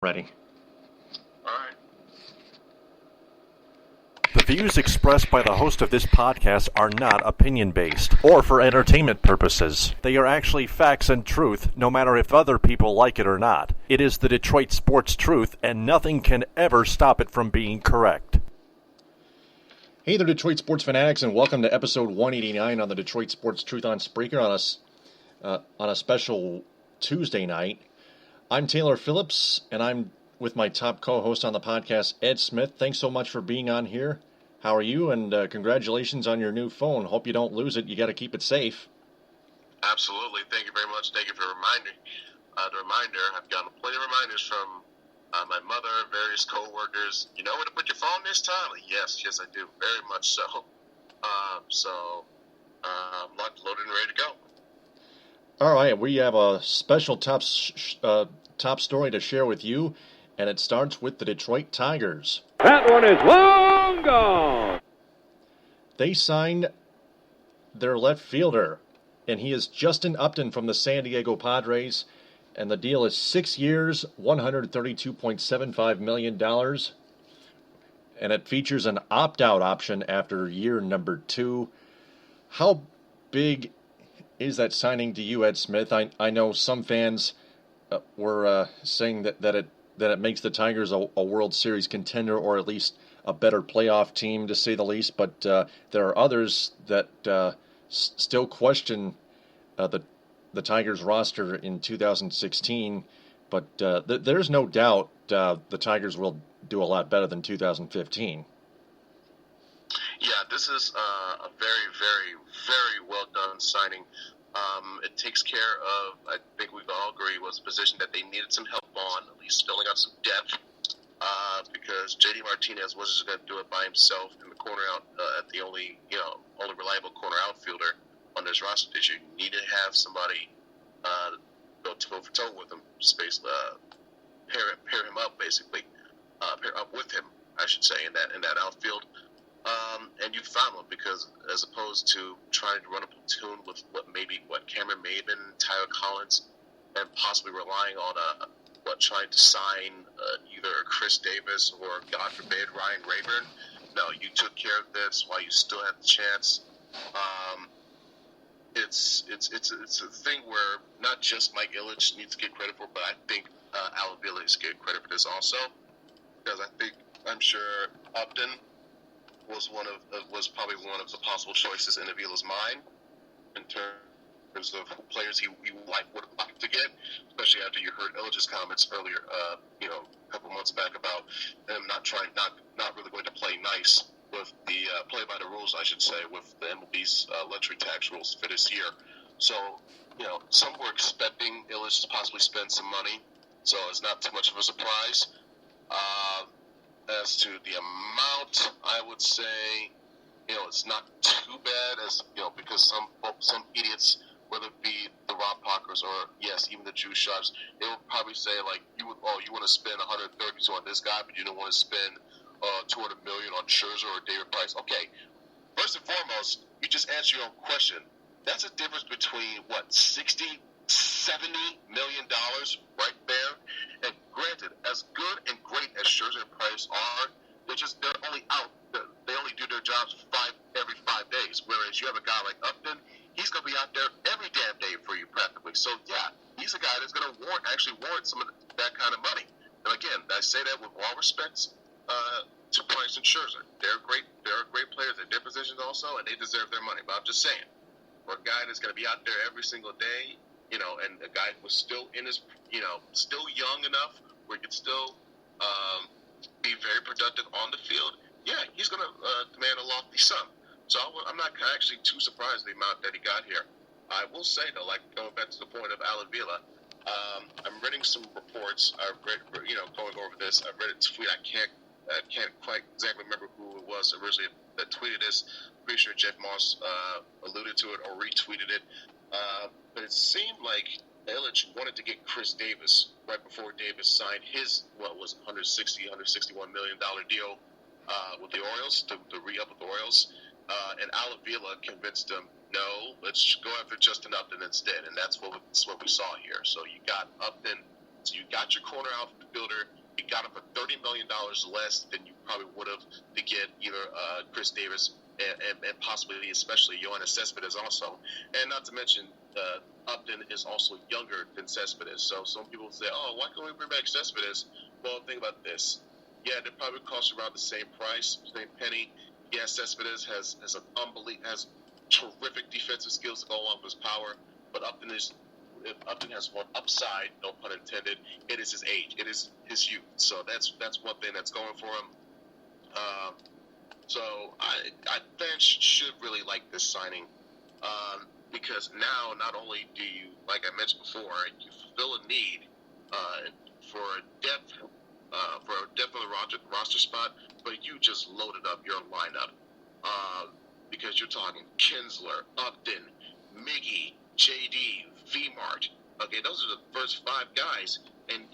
Ready. All right. The views expressed by the host of this podcast are not opinion-based or for entertainment purposes. They are actually facts and truth, no matter if other people like it or not. It is the Detroit sports truth, and nothing can ever stop it from being correct. Hey there, Detroit sports fanatics, and welcome to episode 189 on the Detroit Sports Truth on Spreaker on a special Tuesday night. I'm Taylor Phillips, and I'm with my top co-host on the podcast, Ed Smith. Thanks so much for being on here. How are you? And congratulations on your new phone. Hope you don't lose it. You got to keep it safe. Absolutely. Thank you very much. Thank you for reminding the reminder. I've gotten plenty of reminders from my mother, various co-workers. You know where to put your phone this time? Yes, I do. Very much so. I'm loaded and ready to go. All right, we have a special top story to share with you, and it starts with the Detroit Tigers. That one is long gone. They signed their left fielder, and he is Justin Upton from the San Diego Padres, and the deal is 6 years, $132.75 million, and it features an opt-out option after year number 2. How big is that signing to you, Ed Smith? I know some fans were saying that it makes the Tigers a World Series contender, or at least a better playoff team, to say the least. But there are others that still question the Tigers roster in 2016. But there's no doubt the Tigers will do a lot better than 2015. Yeah, this is a very, very, very well done signing. It takes care of, I think we've all agreed, was a position that they needed some help on, at least filling out some depth, because J.D. Martinez wasn't just going to do it by himself in the corner out at the only reliable corner outfielder on this roster this year. You need to have somebody go toe for toe with him, pair him up basically, pair up with him, I should say, in that outfield. And you found one, because as opposed to trying to run a platoon with what Cameron Maben, Tyler Collins, and possibly relying on trying to sign either Chris Davis or, God forbid, Ryan Rayburn. No, you took care of this while you still had the chance. It's a thing where not just Mike Ilitch needs to get credit for, but I think Al Avila needs to get credit for this also, because I'm sure Upton was probably one of the possible choices in Avila's mind in terms of players he would have liked to get, especially after you heard Illich's comments earlier, a couple months back about him not really going to play nice with the play by the rules, I should say, with the MLB's luxury tax rules for this year. So, some were expecting Illich to possibly spend some money, so it's not too much of a surprise. As to the amount, I would say, it's not too bad, because some idiots, whether it be the Rob Parkers or, yes, even the Juice Sharps, they will probably say, like, you want to spend $132 on this guy, but you don't want to spend $200 million on Scherzer or David Price. Okay, first and foremost, you just answer your own question. That's a difference between, $60, $70 million right there. And granted, as good and great as Scherzer and Price are, they're only out. They only do their jobs every 5 days. Whereas you have a guy like Upton, he's going to be out there every damn day for you practically. So yeah, he's a guy that's going to warrant some of that kind of money. And again, I say that with all respects to Price and Scherzer. They're great players at their positions also, and they deserve their money. But I'm just saying, for a guy that's going to be out there every single day, and a guy who was still still young enough where he could still be very productive on the field, yeah, he's going to demand a lofty sum. So I'm not actually too surprised at the amount that he got here. I will say, though, like going back to the point of Al Avila, I'm reading some reports. I've read, going over this. I've read a tweet. I can't quite exactly remember who it was originally that tweeted this. Pretty sure Jeff Moss alluded to it or retweeted it. But it seemed like Ilitch wanted to get Chris Davis right before Davis signed his, $161 million deal with the Orioles, to re-up with the Orioles. And Al Avila convinced him, no, let's go after Justin Upton instead. And that's what we saw here. So you got Upton So you got your corner outfielder. You got him for $30 million less than you probably would have to get either Chris Davis and possibly, especially, Yoenis Cespedes also. And not to mention, Upton is also younger than Cespedes. So some people say, oh, why can't we bring back Cespedes? Well, think about this. Yeah, they probably cost around the same price, same penny. Yeah, Cespedes has terrific defensive skills to go along with his power, but Upton has more upside, no pun intended. It is his age. It is his youth. So that's one thing that's going for him. So fans should really like this signing because now not only do you, like I mentioned before, you fulfill a need for depth on the roster spot, but you just loaded up your lineup because you're talking Kinsler, Upton, Miggy, JD, V-Mart. Okay, those are the first 5 guys. And,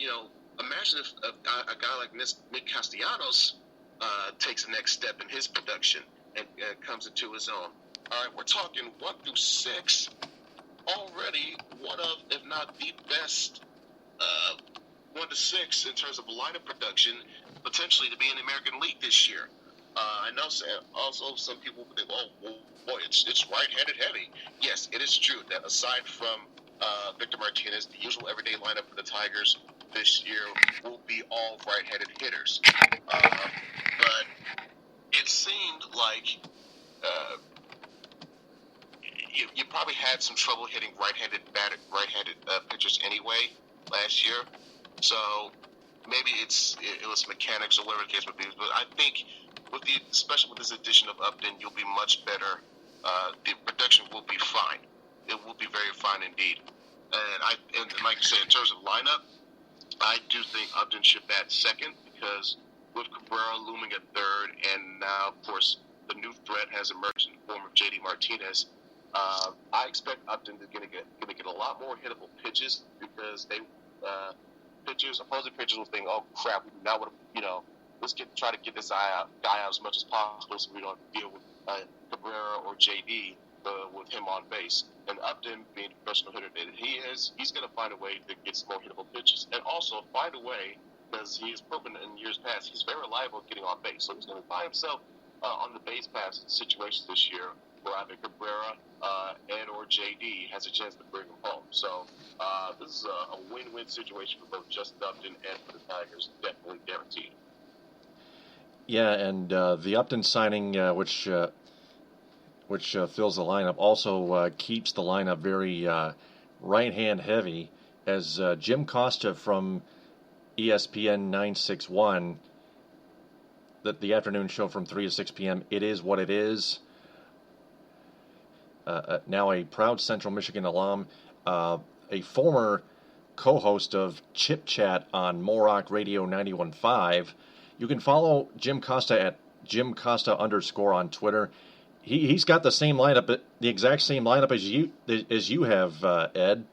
imagine if a guy like Nick Castellanos takes the next step in his production and comes into his own. All right, we're talking 1 through 6. Already one of, if not the best 1 to 6 in terms of lineup production, potentially to be in the American League this year. I know also some people think, oh, boy, it's right-handed heavy. Yes, it is true that aside from Victor Martinez, the usual everyday lineup for the Tigers this year will be all right-handed hitters. But it seemed like you probably had some trouble hitting right-handed pitchers anyway last year. So maybe it was mechanics or whatever the case would be. But I think especially with this addition of Upton, you'll be much better. The production will be fine. It will be very fine indeed. And like you said, in terms of lineup, I do think Upton should bat second because with Cabrera looming at third, and now of course the new threat has emerged in the form of JD Martinez. I expect Upton to gonna get a lot more hittable pitches because opposing pitchers will think, oh crap, now what, let's try to get this guy out as much as possible so we don't deal with Cabrera or JD with him on base. And Upton, being the professional hitter that he is, he's going to find a way to get some more hittable pitches and also find a way, because he has proven in years past he's very reliable at getting on base. So he's going to find himself on the base pass situations this year where either Cabrera and or JD has a chance to bring him home. So this is a win-win situation for both Justin Upton and for the Tigers, definitely guaranteed. Yeah, and the Upton signing, which fills the lineup, also keeps the lineup very right-hand heavy, as Jim Costa from ESPN 961, the afternoon show from 3 to 6 p.m., It Is What It Is, now a proud Central Michigan alum, a former co-host of Chip Chat on Morock Radio 91.5. You can follow Jim Costa at JimCosta_ on Twitter. He's got the same lineup, the exact same lineup as you have, Ed,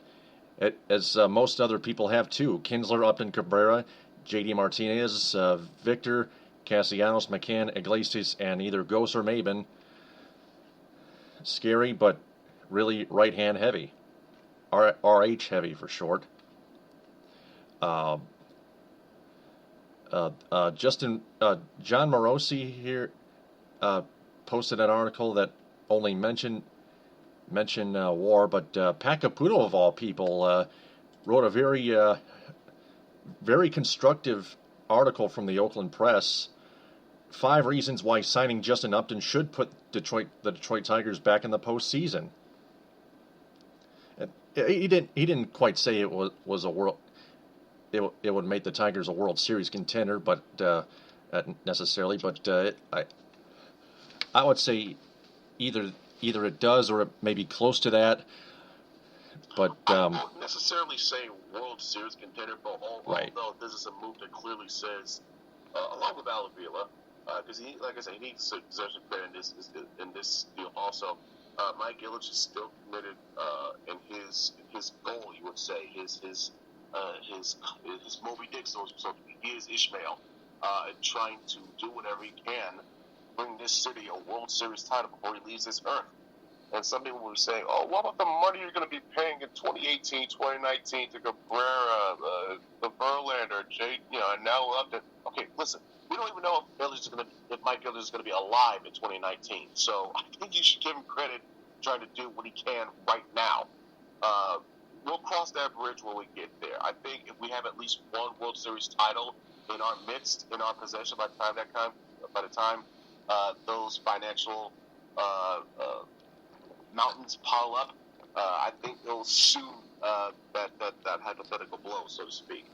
as most other people have too. Kinsler, Upton, Cabrera, JD Martinez, Victor, Castellanos, McCann, Iglesias, and either Gose or Maben. Scary, but really right-hand heavy. RH heavy for short. John Morosi here posted an article that only mentioned war, but Pat Caputo, of all people, wrote a very constructive article from the Oakland Press. 5 reasons why signing Justin Upton should put the Detroit Tigers back in the postseason. He didn't quite say it was a world. It would make the Tigers a World Series contender, but necessarily. But I would say either it does or it may be close to that. But I wouldn't necessarily say World Series contender, but right. Although this is a move that clearly says, along with Alavila, because he, like I said, he needs to exert credit in this deal also. Mike Ilitch is still committed in his goal, you would say, his Moby Dick, so he is Ishmael, and trying to do whatever he can, bring this city a World Series title before he leaves this earth. And some people will say, oh, what about the money you're going to be paying in 2018, 2019 to Cabrera, the Verlander, and now Upton. Okay, listen, we don't even know if Mike Ilitch is going to be alive in 2019. So I think you should give him credit trying to do what he can right now. We'll cross that bridge when we get there. I think if we have at least one World Series title in our midst, in our possession by the time those financial mountains pile up, I think it'll soon that hypothetical blow, so to speak.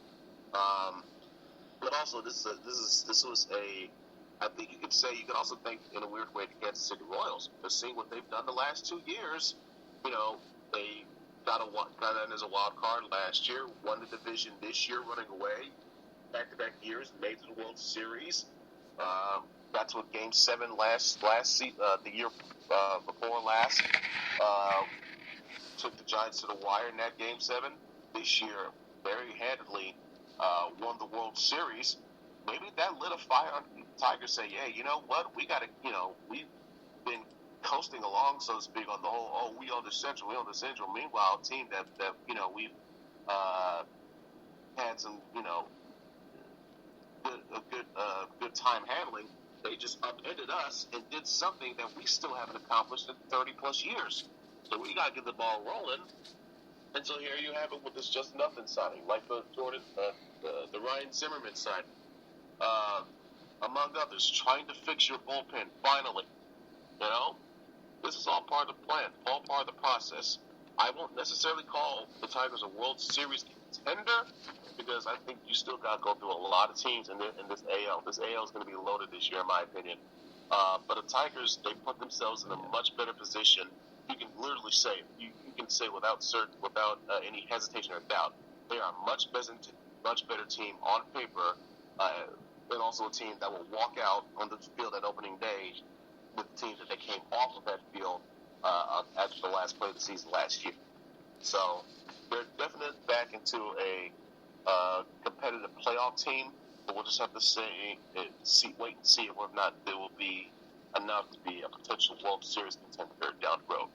But also, this was a. I think you could also think in a weird way the Kansas City Royals. But seeing what they've done the last 2 years, they got in as a wild card last year, won the division this year, running away back-to-back years, made it to the World Series. Got to a Game 7 the year before last. Took the Giants to the wire in that Game 7. This year, very handedly, won the World Series. Maybe that lit a fire on the Tigers. Say, hey, you know what? We got to, we've been coasting along, so to speak, on the whole. We own the Central. Meanwhile, a team that we've had some, good time handling. They just upended us and did something that we still haven't accomplished in 30 plus years. So we got to get the ball rolling. And so here you have it with this Justin Upton signing, like the Ryan Zimmerman signing, among others, trying to fix your bullpen finally. This is all part of the plan, all part of the process. I won't necessarily call the Tigers a World Series contender because I think you still got to go through a lot of teams in this AL. This AL is going to be loaded this year, in my opinion. But the Tigers, they put themselves in a much better position. You can literally say, you can say without any hesitation or doubt, they are a much better team on paper, and also a team that will walk out on the field at opening day with the teams that they came off of that field after the last play of the season last year. So they're definitely back into a competitive playoff team, but we'll just have to wait and see whether or not there will be enough to be a potential World Series contender down the road.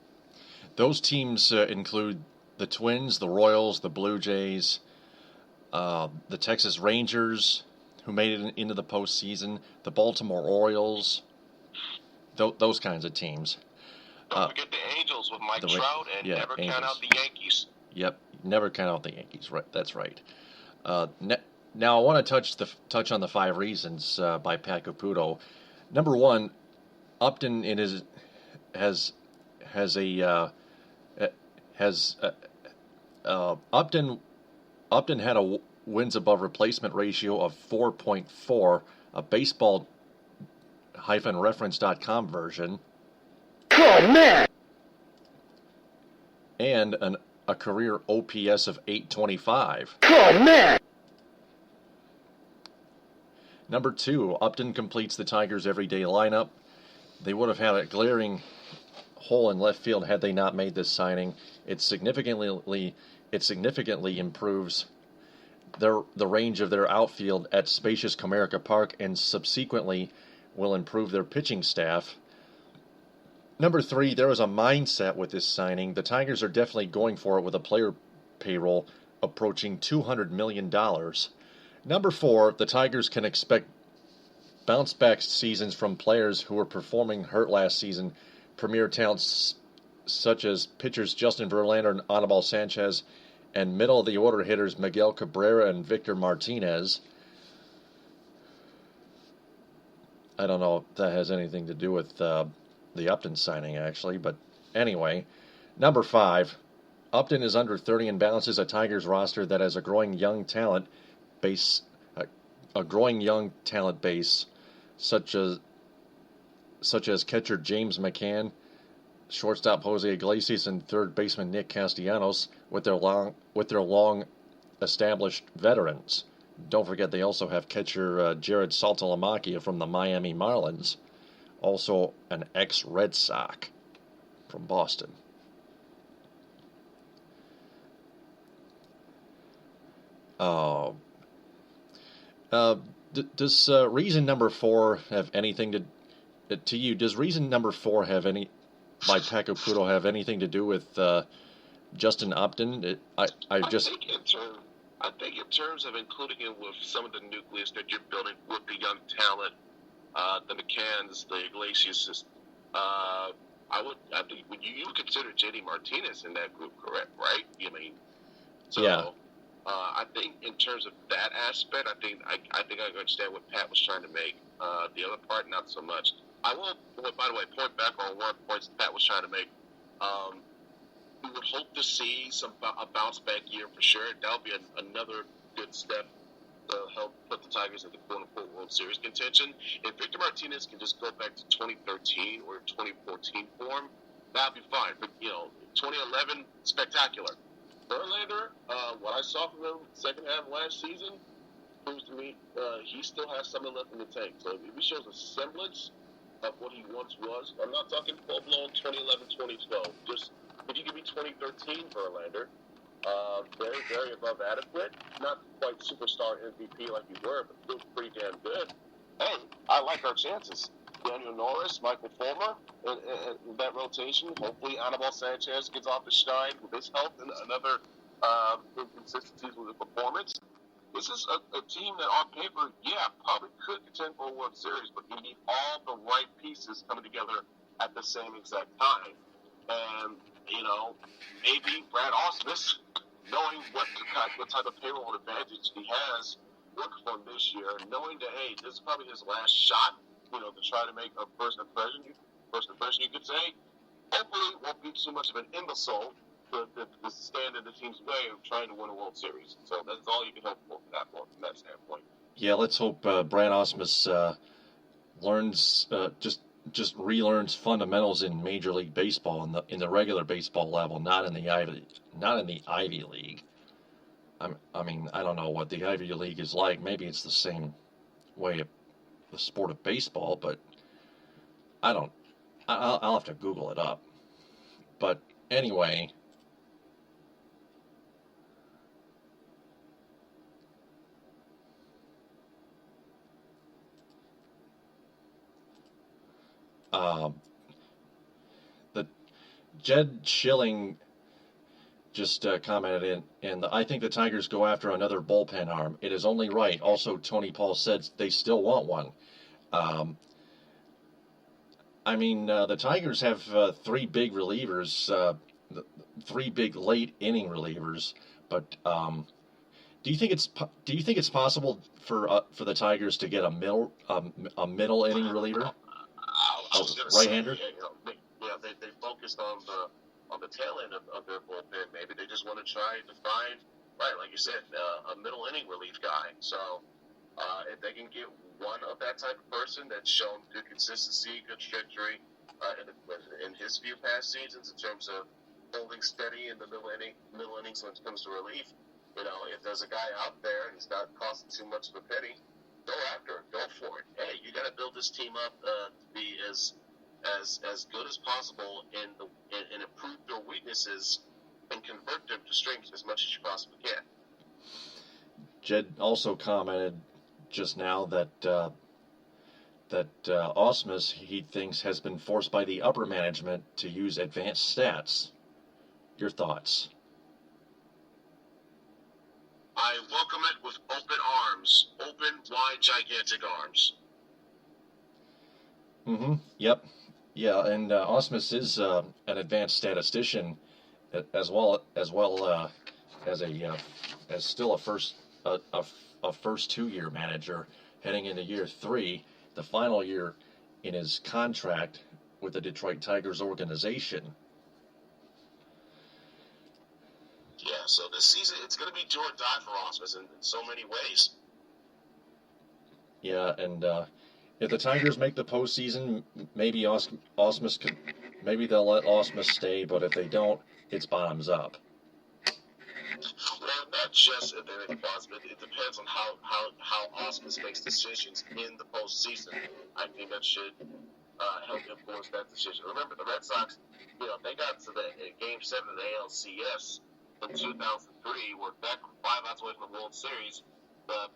Those teams include the Twins, the Royals, the Blue Jays, the Texas Rangers, who made it into the postseason, the Baltimore Orioles, those kinds of teams. Don't forget the Angels with Mike Trout, and never count out the Yankees. Yep, never count out the Yankees. Right, that's right. Now I want to touch on the 5 reasons by Pat Caputo. Number 1, Upton Upton had a wins above replacement ratio of 4.4, a baseball-reference.com version. Oh, man! And a career OPS of 825. Oh, man! Number 2, Upton completes the Tigers' everyday lineup. They would have had a glaring hole in left field had they not made this signing. It significantly improves the range of their outfield at spacious Comerica Park, and subsequently will improve their pitching staff. Number 3, there was a mindset with this signing. The Tigers are definitely going for it with a player payroll approaching $200 million. Number 4, the Tigers can expect bounce-back seasons from players who were performing hurt last season. Premier talents such as pitchers Justin Verlander and Anibal Sanchez, and middle-of-the-order hitters Miguel Cabrera and Victor Martinez. I don't know if that has anything to do with the Upton signing, actually, but anyway. Number 5, Upton is under 30 and balances a Tigers roster that has a growing young talent base, such as catcher James McCann, shortstop Jose Iglesias, and third baseman Nick Castellanos, with their long established veterans. Don't forget they also have catcher Jared Saltalamacchia from the Miami Marlins, also an ex-Red Sox from Boston. Does reason number 4 have anything to you? Does reason number 4 have by Pekka Puto have anything to do with Justin Upton? I think in terms of including him with some of the nucleus that you're building with the young talent, the McCanns, the Iglesias, I think you would consider JD Martinez in that group, correct? Right? I mean, so yeah. I think in terms of that aspect, I think I understand what Pat was trying to make. The other part, not so much. I will, by the way, point back on one point Pat was trying to make. We would hope to see a bounce back year for sure. That'll be another good step to help put the Tigers in the quote-unquote World Series contention. If Victor Martinez can just go back to 2013 or 2014 form, that'll be fine. But, 2011, spectacular. Verlander, what I saw from him second half of last season proves to me he still has something left in the tank. So if he shows a semblance of what he once was, I'm not talking full-blown 2011, 2012, just if you give me 2013 Verlander, very, very above adequate. Not quite superstar MVP like you were, but still pretty damn good. Hey, I like our chances. Daniel Norris, Michael Fulmer, in that rotation. Hopefully, Anibal Sanchez gets off the shine with his health and another inconsistencies with the performance. This is a team that, on paper, probably could contend for a World Series, but you need all the right pieces coming together at the same exact time. And maybe Brad Ausmus, knowing what type of payroll advantage he has working for him this year, knowing that, hey, this is probably his last shot, to try to make a first impression, you could say, hopefully it won't be too much of an imbecile to stand in the team's way of trying to win a World Series. So that's all you can hope for from that standpoint. Yeah, let's hope Brad Ausmus learns just relearns fundamentals in Major League Baseball in the regular baseball level, not in the Ivy League. I mean, I don't know what the Ivy League is like. Maybe it's the same way of the sport of baseball, but I'll have to Google it up. But anyway, the Jed Schilling just commented I think the Tigers go after another bullpen arm. It is only right. Also, Tony Paul said they still want one. The Tigers have three big relievers, three big late inning relievers. But do you think it's possible for the Tigers to get a middle inning reliever, right-hander? They focused on the tail end of their bullpen. Maybe they just want to try to find, like you said, a middle inning relief guy. So if they can get one of that type of person that's shown good consistency, good trajectory in his few past seasons in terms of holding steady in the middle innings when it comes to relief, if there's a guy out there and he's not costing too much of a penny, go after it, go for it. Hey, you got to build this team up to be as good as possible and improve their weaknesses and convert them to strengths as much as you possibly can. Jed also commented just now that Ausmus, he thinks, has been forced by the upper management to use advanced stats. Your thoughts? I welcome it with open arms. Open, wide, gigantic arms. Mm-hmm. Yep. Yeah, and Ausmus is an advanced statistician as well as still a first 2-year manager heading into year 3, the final year in his contract with the Detroit Tigers organization. Yeah, so this season it's going to be do or die for Ausmus in so many ways. Yeah, and if the Tigers make the postseason, maybe Ausmus could, maybe they'll let Ausmus stay, but if they don't, it's bottoms up. Well, not just if they make the postseason. It depends on how Ausmus makes decisions in the postseason. I think that should help influence that decision. Remember, the Red Sox, they got to the Game 7 of the ALCS in 2003, were back 5 outs away from the World Series,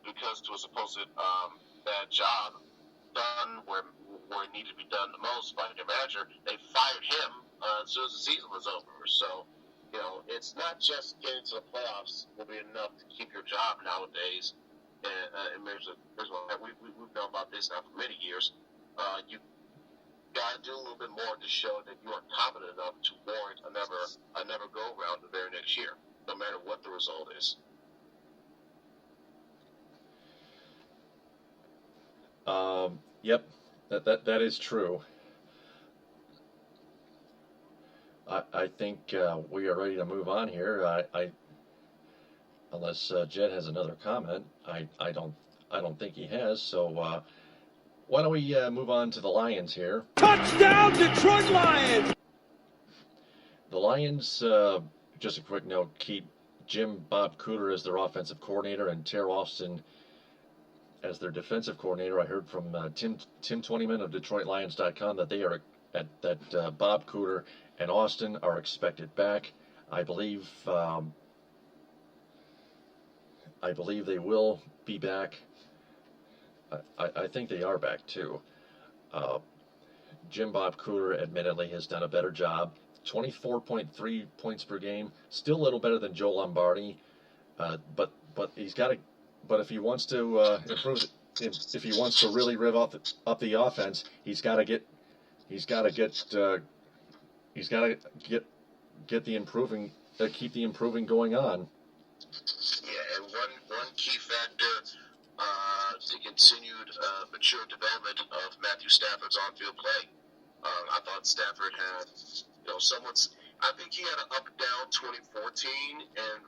because to a supposed bad job done where it needed to be done the most by their manager. They fired him as soon as the season was over. So, it's not just getting to the playoffs will be enough to keep your job nowadays. And we've known about this now for many years. You got to do a little bit more to show that you are competent enough to warrant another go around the very next year, no matter what the result is. Yep, that is true. I think we are ready to move on here. Unless Jed has another comment, I don't think he has. So why don't we move on to the Lions here? Touchdown, Detroit Lions! The Lions, just a quick note, keep Bob Cooter as their offensive coordinator and Terry Austin as their defensive coordinator. I heard from Tim Twentyman of DetroitLions.com that they are that Bob Cooter and Austin are expected back. I believe they will be back. I think they are back too. Bob Cooter admittedly has done a better job. 24.3 points per game, still a little better than Joe Lombardi, but he's got to. But if he wants to improve, if he wants to really rev up the offense, he's got to get the improving, keep the improving going on. Yeah, and one key factor, the continued mature development of Matthew Stafford's on-field play. I thought Stafford had, I think he had an up-down 2014, and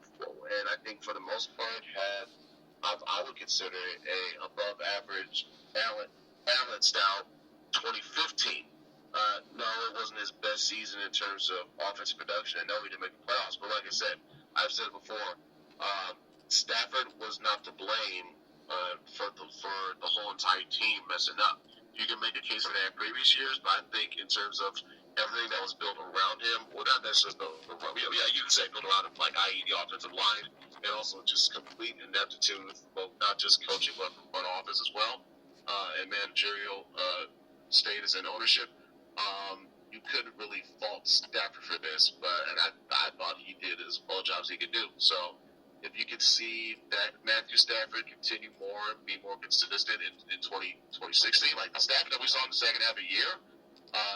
I think for the most part had, I would consider it a above-average balanced out 2015. No, it wasn't his best season in terms of offensive production. I know he didn't make the playoffs, but like I said, I've said it before, Stafford was not to blame for the whole entire team messing up. You can make a case for that in previous years, but I think in terms of everything that was built around him, well, not necessarily built around him, you can say built around him, like i.e. the offensive line, and also just complete ineptitude, both not just coaching but from front office as well, and managerial status and ownership. You couldn't really fault Stafford for this, and I thought he did as well jobs he could do. So if you could see that Matthew Stafford continue more, be more consistent in 2016, like the Stafford that we saw in the second half of the year,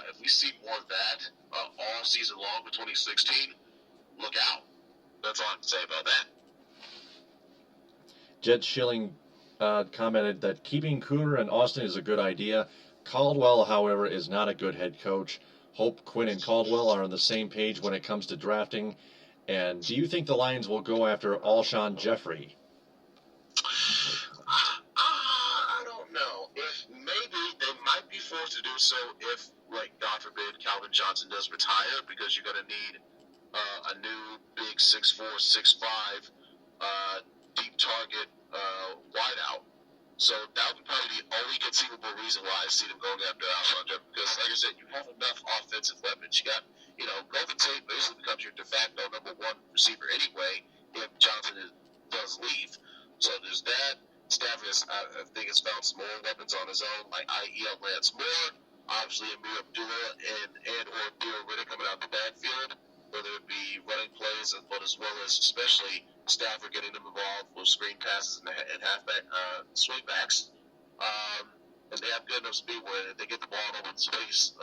if we see more of that all season long for 2016, look out. That's all I can say about that. Jed Schilling commented that keeping Cooter and Austin is a good idea. Caldwell, however, is not a good head coach. Hope Quinn and Caldwell are on the same page when it comes to drafting. And do you think the Lions will go after Alshon Jeffrey? I don't know. Maybe they might be forced to do so if, like, God forbid, Calvin Johnson does retire, because you're going to need a new big 6'4", 6'5", deep target wideout. So that would probably be the only conceivable reason why I see them going after Alshon Jeffrey. Because, like I said, you have enough offensive weapons. You got, Golden Tate basically becomes your de facto number one receiver anyway if Johnson does leave. So there's that. Stafford, I think, has found some more weapons on his own, like i.e. Lance Moore, obviously Amir Abdullah and or Theo Riddick coming out the backfield, whether it be running plays, but as well as especially Stafford getting them involved with screen passes and halfback swingbacks. And they have good enough speed where if they get the ball in open space,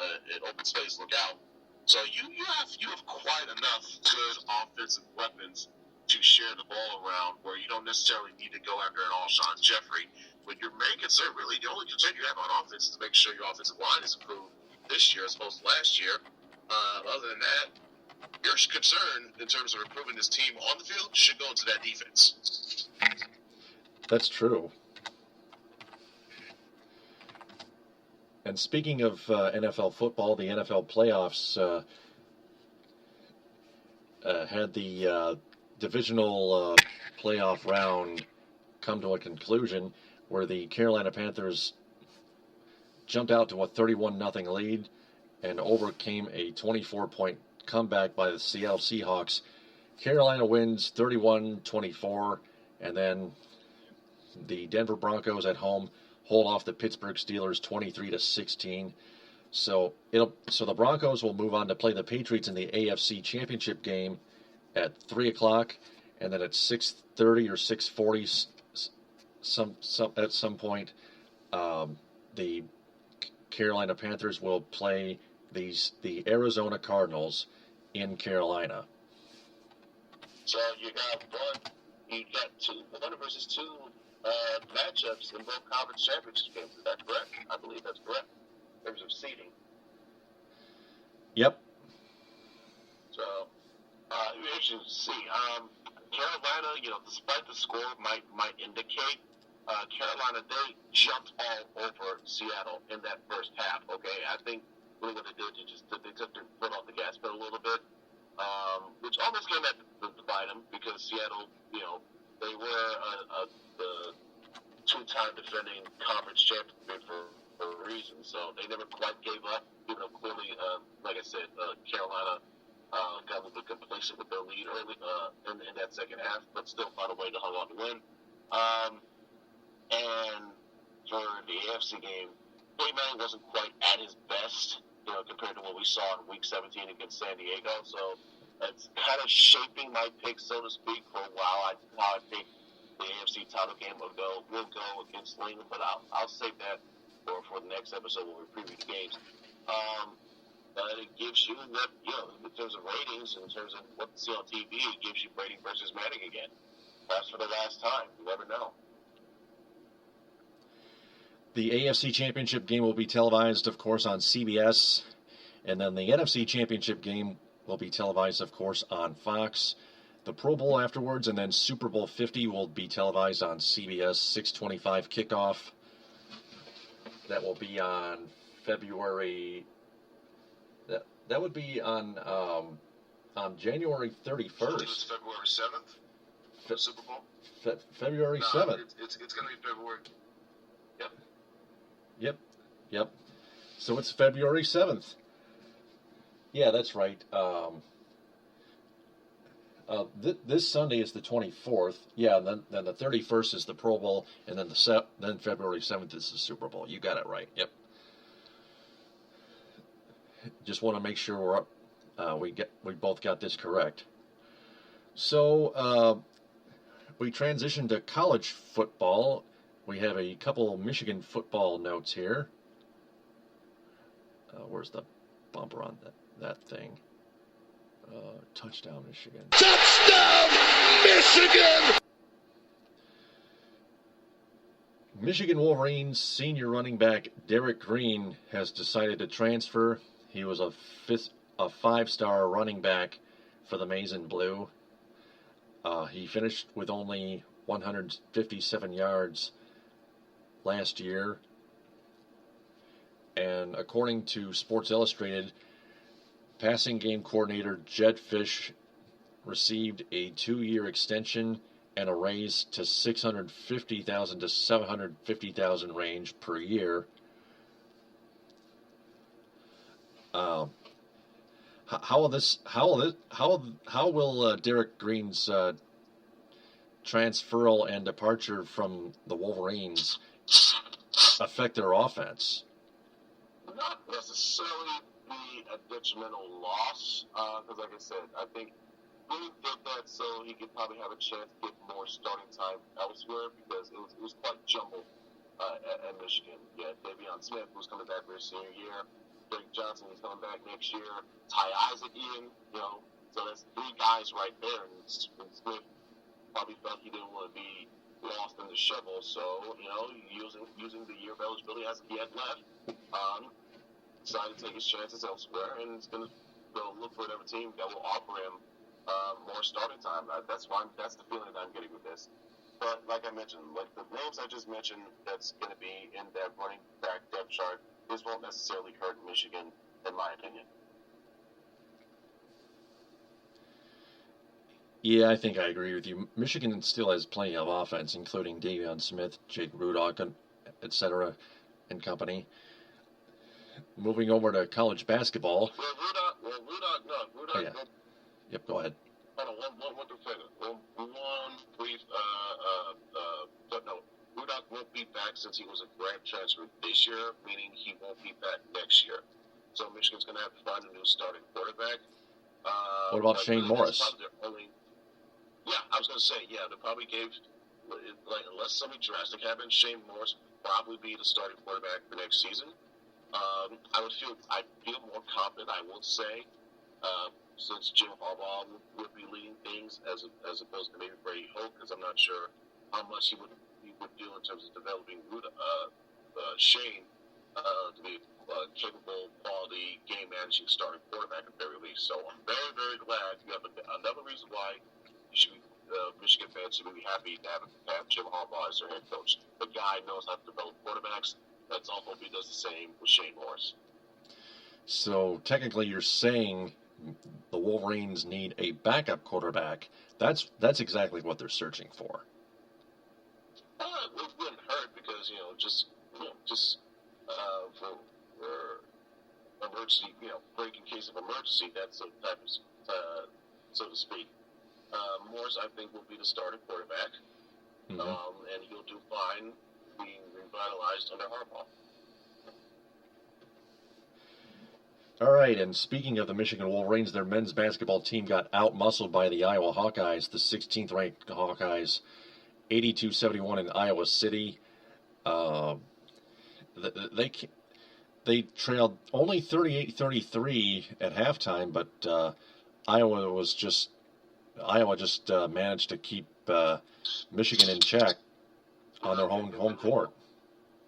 look out. So you have quite enough good offensive weapons to share the ball around, where you don't necessarily need to go after an Alshon Jeffrey. But your main concern, really, the only concern you have on offense is to make sure your offensive line is improved this year as opposed to last year. Other than that, your concern in terms of improving this team on the field should go into that defense. That's true. And speaking of NFL football, the NFL playoffs had the Divisional Playoff Round come to a conclusion, where the Carolina Panthers jumped out to a 31-0 lead and overcame a 24-point comeback by the Seattle Seahawks. Carolina wins 31-24, and then the Denver Broncos at home hold off the Pittsburgh Steelers 23-16. So the Broncos will move on to play the Patriots in the AFC Championship game at 3 o'clock, and then at 6:30 or 6:40 at some point, the Carolina Panthers will play the Arizona Cardinals in Carolina. So you got one versus two matchups in both conference championship games. Is that correct? I believe that's correct. In terms of seeding. Yep. So, interesting to see. Carolina, despite the score might indicate, Carolina, they jumped all over Seattle in that first half. Okay, I think really what they did, they took their foot off the gas pedal a little bit, which almost came at the bite them because Seattle, they were the two-time defending conference champion for a reason, so they never quite gave up. Even though clearly, like I said, Carolina got a little bit complacent with their lead early in that second half, but still found a way to hold on to win. And for the AFC game, Peyton Manning wasn't quite at his best, compared to what we saw in Week 17 against San Diego. So it's kind of shaping my pick, so to speak, for a while. How I think the AFC title game will go against New England, but I'll save that for the next episode when we preview the games. But it gives you what, in terms of ratings, in terms of what you see on TV, it gives you Brady versus Manning again. Perhaps for the last time. You never know. The AFC Championship game will be televised, of course, on CBS, and then the NFC Championship game will be televised, of course, on Fox. The Pro Bowl afterwards, and then Super Bowl 50 will be televised on CBS, 6:25 kickoff. That will be on February. That would be on January 31st. It's February 7th. The Super Bowl. February 7th. It's going to be February. Yep. So it's February 7th. Yeah, that's right. This Sunday is the 24th. Yeah, and then the 31st is the Pro Bowl, and then then February 7th is the Super Bowl. You got it right. Yep. Just want to make sure we both got this correct. So we transition to college football. We have a couple Michigan football notes here. Where's the bumper on that thing? Touchdown, Michigan. Touchdown, Michigan! Michigan Wolverines senior running back Derek Green has decided to transfer. He was a five-star running back for the Maize and Blue. He finished with only 157 yards last year. And according to Sports Illustrated, passing game coordinator Jed Fish received a 2-year extension and a raise to $650,000 to $750,000 range per year. How will Derek Green's transferal and departure from the Wolverines affect their offense? Not necessarily be a detrimental loss, because like I said, I think Green did that so he could probably have a chance to get more starting time elsewhere, because it was quite jumbled at Michigan. Yeah, Davion Smith was coming back for his senior year. Drake Johnson is coming back next year. Ty Isaac in, so that's 3 guys right there. And Smith probably felt he didn't want to be lost in the shovel, so using the year of eligibility as he had left, decided to take his chances elsewhere, and he's going to go look for another team that will offer him more starting time. That's the feeling that I'm getting with this. But like I mentioned, like the names I just mentioned, that's going to be in that running back depth chart. This won't necessarily hurt Michigan, in my opinion. Yeah, I think I agree with you. Michigan still has plenty of offense, including Davion Smith, Jake Rudock, etc., and company. Moving over to college basketball. Rudock. Oh, yeah. Yep, go ahead. Hold on, one thing. One brief, no. Rudock won't be back since he was a grad transfer this year, meaning he won't be back next year. So Michigan's going to have to find a new starting quarterback. What about Shane Morris? I was going to say, they probably gave, unless something drastic happens, Shane Morris will probably be the starting quarterback for next season. I feel more confident, I will say, since Jim Harbaugh would be leading things as opposed to maybe Brady Hoke, because I'm not sure how much he would do in terms of developing Shane to be a capable, quality, game-managing starting quarterback at the very least. So I'm very, very glad you have another reason why you should be, Michigan fans should be happy to have Jim Harbaugh as their head coach. The guy knows how to develop quarterbacks. Let's all hope he does the same with Shane Morris. So technically you're saying the Wolverines need a backup quarterback. That's exactly what they're searching for. It wouldn't hurt because, for emergency, break in case of emergency, that's the type of, so to speak. Morris, I think, will be the starting quarterback, and he'll do fine being revitalized under Harbaugh. All right, and speaking of the Michigan Wolverines, their men's basketball team got out-muscled by the Iowa Hawkeyes, the 16th-ranked Hawkeyes, 82-71 in Iowa City. They trailed only 38-33 at halftime, but Iowa just managed to keep Michigan in check on their home court.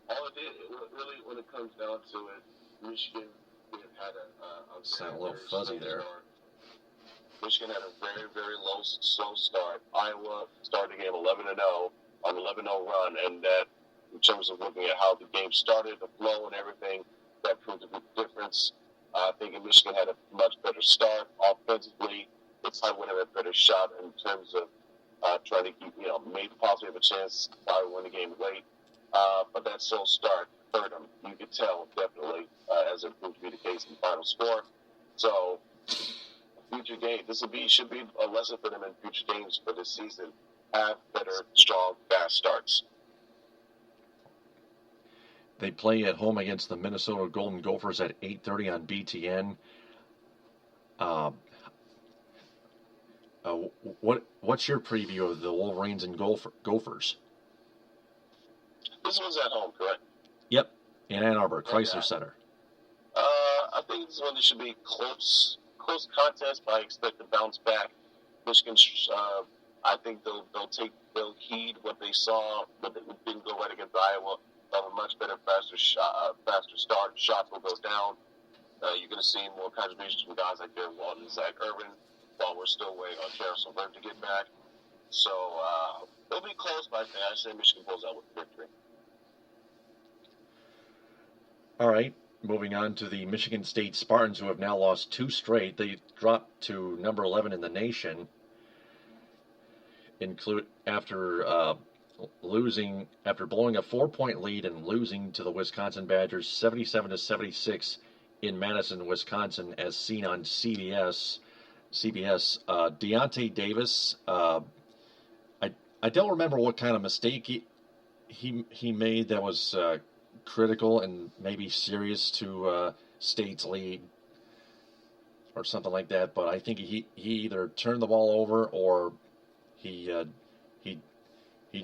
All it did, really, when it comes down to it, Michigan had a little fuzzy there. Michigan had a very, very slow start. Iowa started the game 11-0 on 11-0 run, and that, in terms of looking at how the game started, the flow and everything, that proved to be the difference. I think Michigan had a much better start offensively. It's I would have a better shot in terms of trying to keep, maybe possibly have a chance to win the game late. But that slow start hurt them. You could tell, definitely, as it proved to be the case in the final score. So, future game, should be a lesson for them in future games for this season. Have better, strong, fast starts. They play at home against the Minnesota Golden Gophers at 8:30 on BTN. What's your preview of the Wolverines and Gophers? This one's at home, correct? Yep, in Ann Arbor, Chrysler Center. I think this one should be close contest, but I expect to bounce back. Michigan, I think they'll heed what they saw, but it didn't go right against Iowa. They'll have a much better, faster start. Shots will go down. You're going to see more contributions from guys like Darren Walton and Zach Irvin, while we're still waiting on Harrison Burke to get back. So it'll be close, but I say Michigan pulls out with victory. All right, moving on to the Michigan State Spartans, who have now lost 2 straight. They dropped to number 11 in the nation, after blowing a 4-point lead and losing to the Wisconsin Badgers 77-76 in Madison, Wisconsin, as seen on CBS. Deontay Davis, I don't remember what kind of mistake he made that was critical and maybe serious to State's lead or something like that. But I think he either turned the ball over or he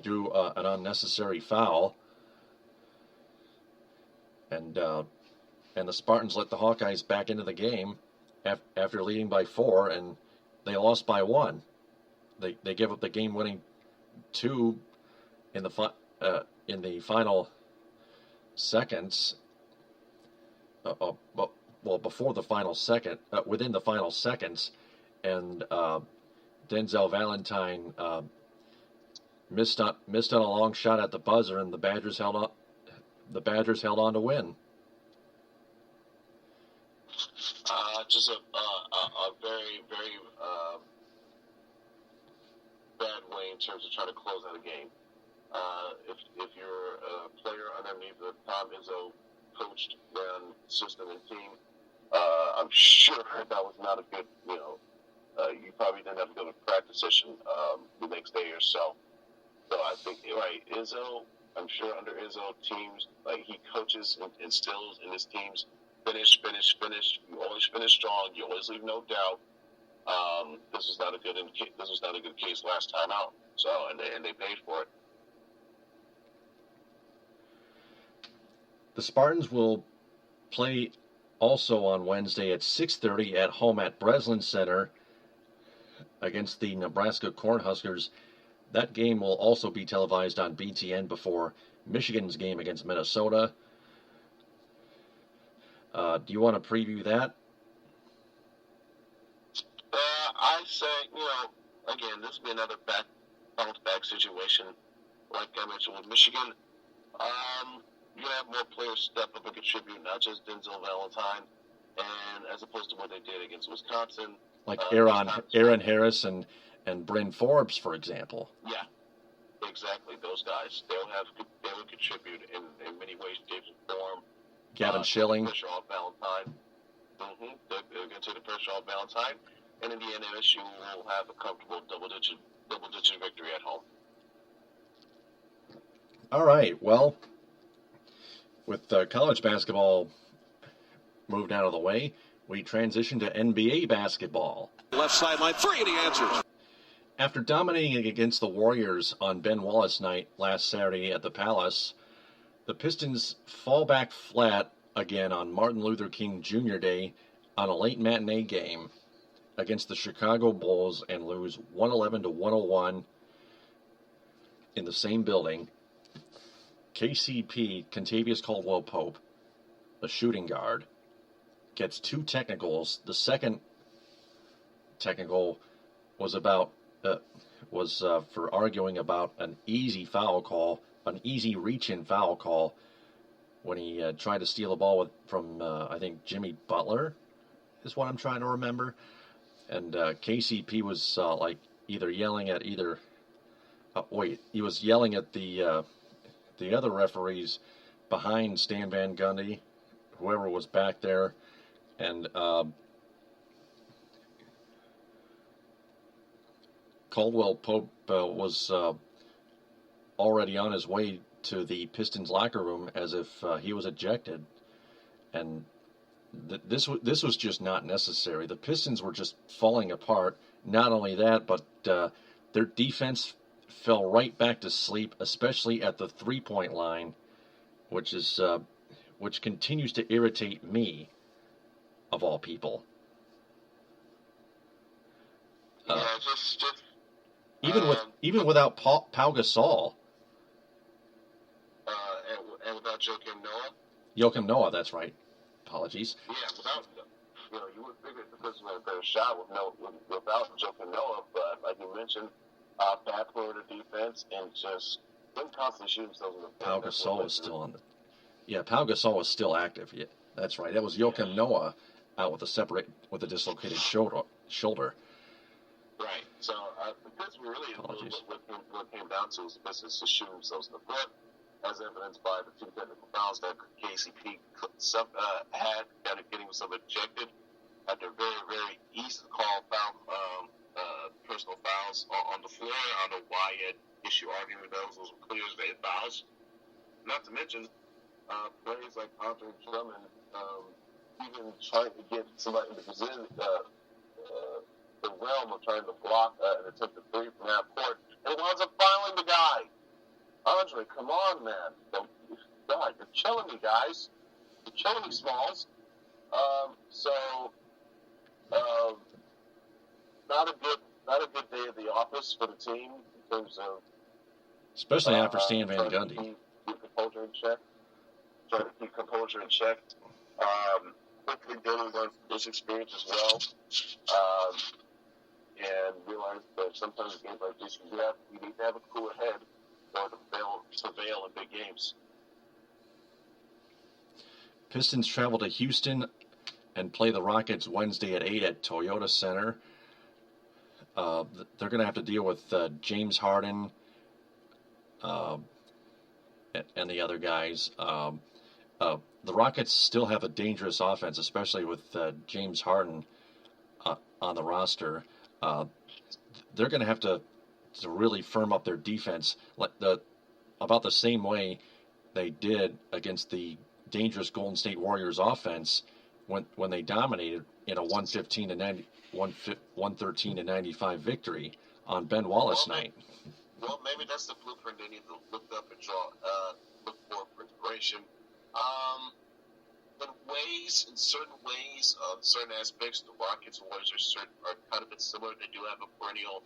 drew an unnecessary foul, and the Spartans let the Hawkeyes back into the game after leading by 4, and they lost by 1. They gave up the game-winning 2 in the final seconds. Before the final second, within the final seconds, and Denzel Valentine missed on a long shot at the buzzer, and the Badgers held on to win. Just a very, very bad way in terms of trying to close out a game. If you're a player underneath the Tom Izzo coached run system and team, I'm sure that was not a good, you probably didn't have to go to practice session the next day or so. So I think, right, Izzo, I'm sure under Izzo teams, like he coaches and instills in his teams finish. You always finish strong. You always leave no doubt. This was not a good case last time out. So and they paid for it. The Spartans will play also on Wednesday at 6:30 at home at Breslin Center against the Nebraska Cornhuskers. That game will also be televised on BTN before Michigan's game against Minnesota. Do you want to preview that? I say, again, this will be another bounce back situation. Like I mentioned with Michigan, you have more players step up and contribute, not just Denzel Valentine, and as opposed to what they did against Wisconsin. Like Aaron Harris and Bryn Forbes, for example. Yeah, exactly. Those guys, they will contribute in many ways, shapes, and form. Gavin Schilling. Pressure off Valentine. They're going to take the pressure off Valentine, and in the end, MSU will have a comfortable double-digit victory at home. All right. Well, with college basketball moved out of the way, we transition to NBA basketball. Left sideline, three, and he answers. After dominating against the Warriors on Ben Wallace night last Saturday at the Palace, the Pistons fall back flat again on Martin Luther King Jr. Day on a late matinee game against the Chicago Bulls and lose 111-101 in the same building. KCP, Kentavious Caldwell-Pope, a shooting guard, gets 2 technicals. The second technical was for arguing about an easy reach-in foul call when he tried to steal the ball from I think Jimmy Butler, is what I'm trying to remember. And KCP was he was yelling at the other referees behind Stan Van Gundy, whoever was back there, and Caldwell-Pope was already on his way to the Pistons locker room as if he was ejected, and this was just not necessary. The Pistons were just falling apart. Not only that, but their defense fell right back to sleep, especially at the 3-point line, which continues to irritate me, of all people. Even without Pau Gasol. And without Joakim Noah, that's right. Apologies. Yeah, without, you would figure the Pistons would have a better shot without Joakim Noah, but like you mentioned, bad perimeter defense and just them constantly shooting themselves in the Pau Gasol was still on the. Yeah, Pau Gasol was still active. Yeah, that's right. That was Joakim Noah out with a dislocated shoulder. Right. So because we really what came down to is the Pistons just shooting themselves in the foot, as evidenced by the 2 technical fouls that KCP had, kind of getting himself ejected after very, very easy to call personal fouls on the floor. I don't know why he had issue arguing with those. Those were clear as day fouls. Not to mention players like Andre Drummond even trying to get somebody in the realm of trying to block an attempted 3 from that court, and winds up fouling the guy. Andre, come on, man. God, you're killing me, guys. You're killing me, Smalls. Not a good day at the office for the team in terms of, especially after Stan Van Gundy. Trying to keep composure in check. Quickly dealing with this experience as well, and realize that sometimes games like this, you need to have a cooler head or to prevail in big games. Pistons travel to Houston and play the Rockets Wednesday at 8 at Toyota Center. They're going to have to deal with James Harden and the other guys. The Rockets still have a dangerous offense, especially with James Harden on the roster. They're going to have to really firm up their defense about the same way they did against the dangerous Golden State Warriors offense when they dominated in a 113-95 victory on Ben Wallace night. Well, maybe that's the blueprint they need to look up and look for inspiration. But in certain aspects, the Rockets and Warriors are kind of bit similar. They do have a perennial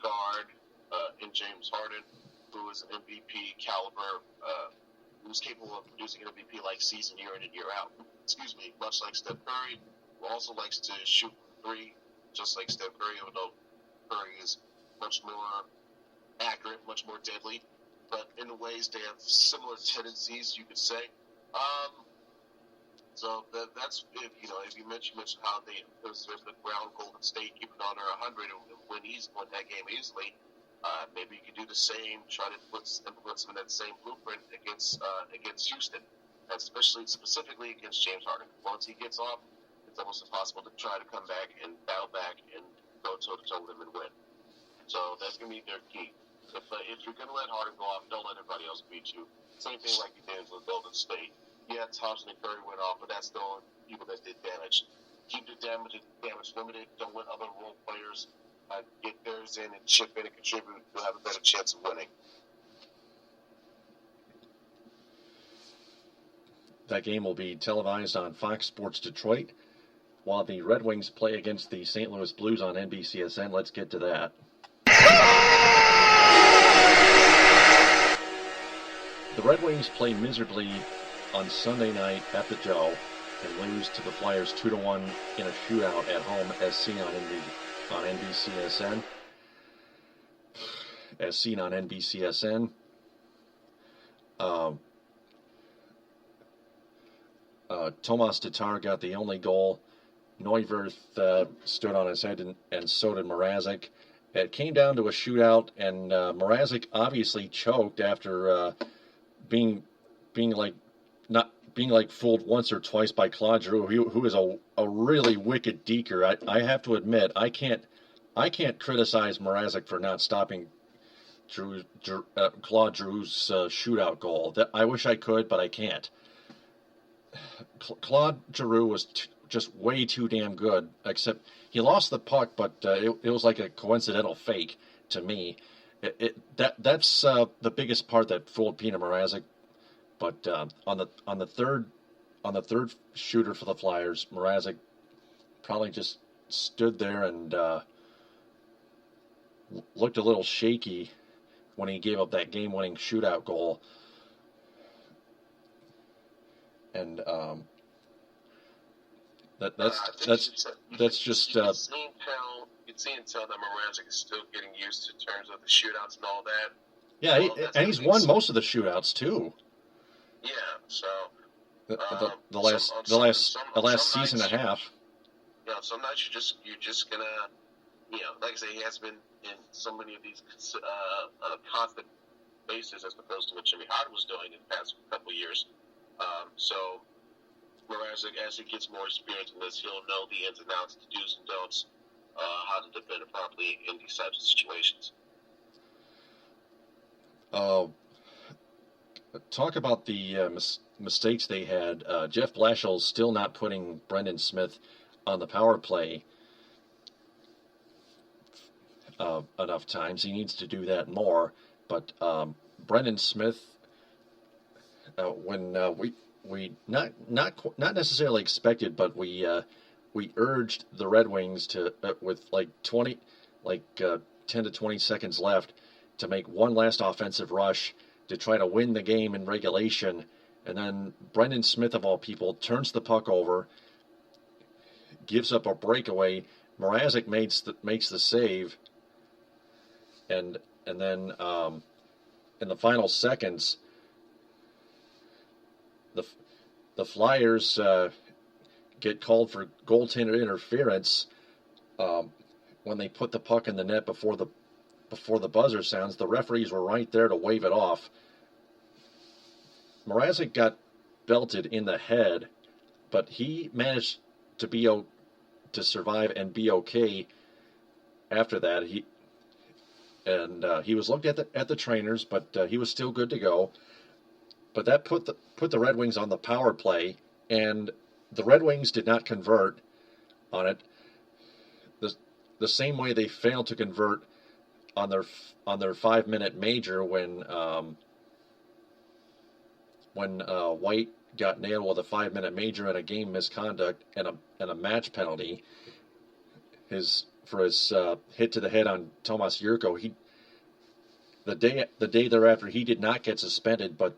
guard in James Harden, who is an MVP caliber, who's capable of producing an MVP-like season year in and year out. Much like Steph Curry, who also likes to shoot three, just like Steph Curry, although Curry is much more accurate, much more deadly. But in ways, they have similar tendencies, you could say. So that's if you mentioned how they there's the ground Golden State keeping under 100 and win that game easily. Maybe you could do the same. Try to implement some of that same blueprint against Houston, and specifically against James Harden. Once he gets off, it's almost impossible to try to come back and battle back and go toe to toe with him and win. So that's going to be their key. If you're going to let Harden go off, don't let everybody else beat you. Same thing like you did with Golden State. Yeah, Thompson and Curry went off, but that's still people that did damage. Keep the damage limited. Don't let other role players get theirs in and chip in and contribute. You'll have a better chance of winning. That game will be televised on Fox Sports Detroit, while the Red Wings play against the St. Louis Blues on NBCSN. Let's get to that. The Red Wings play miserably on Sunday night at the Joe and lose to the Flyers 2-1 in a shootout at home, as seen on NBCSN. As seen on NBCSN. Tomas Tatar got the only goal. Neuwirth stood on his head, and so did Mrazek. It came down to a shootout, and Mrazek obviously choked after being fooled once or twice by Claude Giroux, who is a really wicked deker. I have to admit, I can't criticize Mrazek for not stopping Claude Giroux's shootout goal. I wish I could, but I can't. Claude Giroux was just way too damn good, except he lost the puck, but it was like a coincidental fake to me. That's the biggest part that fooled Peter Mrazek. But on the third shooter for the Flyers, Mrazek probably just stood there and looked a little shaky when he gave up that game-winning shootout goal. And that's just. You can see and tell that Mrazek is still getting used to terms of the shootouts and all that. Yeah, and he's won most of the shootouts too. Yeah, so the last season and a half. Yeah, some nights you're just gonna, like I say, he has been in so many of these on a constant basis as opposed to what Jimmy Harden was doing in the past couple of years. So Mrazek, as he gets more experience in this, he'll know the ins and outs, the do's and don'ts, how to defend it properly in these types of situations. Talk about the mistakes they had. Jeff Blashill's still not putting Brendan Smith on the power play enough times. He needs to do that more. But Brendan Smith, when we not necessarily expected, but we urged the Red Wings to with 10 to 20 seconds left to make one last offensive rush to try to win the game in regulation, and then Brendan Smith, of all people, turns the puck over, gives up a breakaway. Mrazek makes the save, and then in the final seconds, the Flyers get called for goaltender interference when they put the puck in the net before the buzzer sounds. The referees were right there to wave it off. Mrazek got belted in the head, but he managed to survive and be okay after that. He was looked at the trainers, but he was still good to go. that put the Red Wings on the power play, and the Red Wings did not convert on it. The same way they failed to convert on their 5-minute major when White got nailed with a 5-minute major and a game misconduct and a match penalty. For his hit to the head on Tomas Jurko, the day thereafter he did not get suspended, but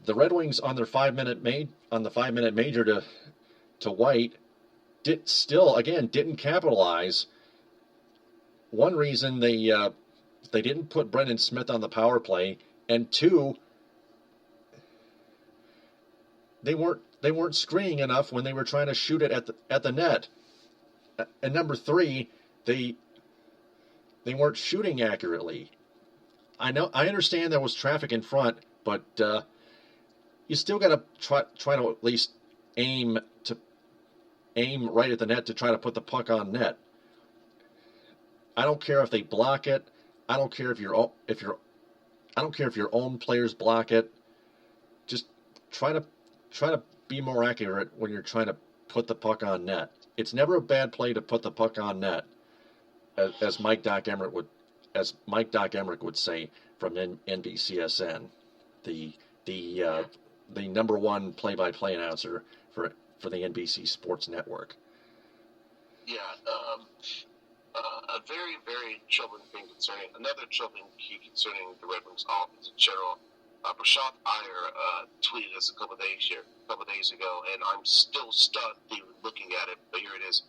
the Red Wings on their 5-minute major to White didn't capitalize. One reason they didn't put Brendan Smith on the power play, and two, they weren't screening enough when they were trying to shoot it at the net. And number three, they weren't shooting accurately. I understand there was traffic in front, but you still got to try to at least aim right at the net to try to put the puck on net. I don't care if they block it. I don't care if your own players block it. Just try to be more accurate when you're trying to put the puck on net. It's never a bad play to put the puck on net, as Mike Doc Emmerich would say from NBCSN, the number one play-by-play announcer for the NBC Sports Network. Yeah, a very, very troubling thing another troubling key concerning the Red Wings offense in general. Prashant Iyer tweeted us a couple of days ago, and I'm still stunned even looking at it, but here it is.